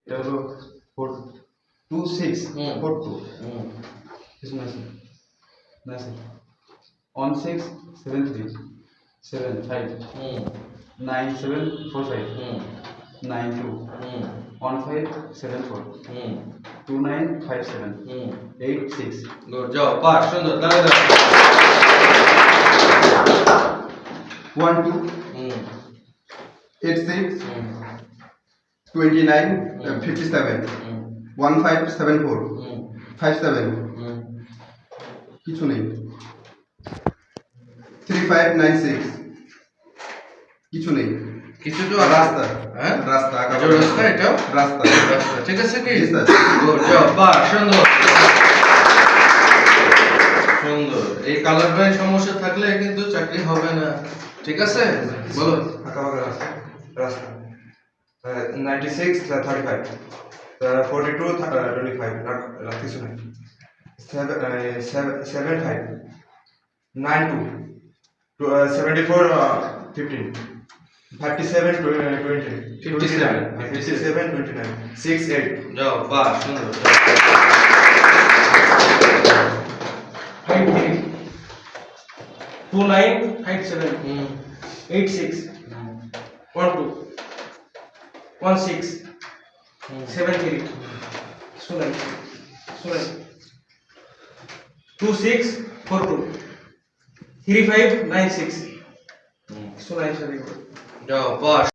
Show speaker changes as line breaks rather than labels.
এটা হলো 42642 কিছু না স্যার, না স্যার, 1673 75 9745 92 1574 2957 86
গুড জব পাস সুন্দর তাহলে দাও
12 86 29 57 1574 57 কিছু নেই 3596 কিছু নেই
কিছু তো
রাস্তা,
হ্যাঁ
রাস্তা
এটা রাস্তা এটা
রাস্তা
রাস্তা ঠিক আছে কি
জি, স্যার।
গুড জব পাস সুন্দর সুন্দর এই কালার ড্রয়িং সমস্যা থাকলে কিন্তু চাকরি হবে না ঠিক আছে বলো
আঁকা বাঁকা রাস্তা রাস্তা 96 35 42 25 রাখ কিছু নাই 75 92 74 15 57 20
57
57 29 68
যাও পাস সুন্দর
53 2957 86 12 16 73 सुनाई 2642 3596 सुनाई सर
যাও পাস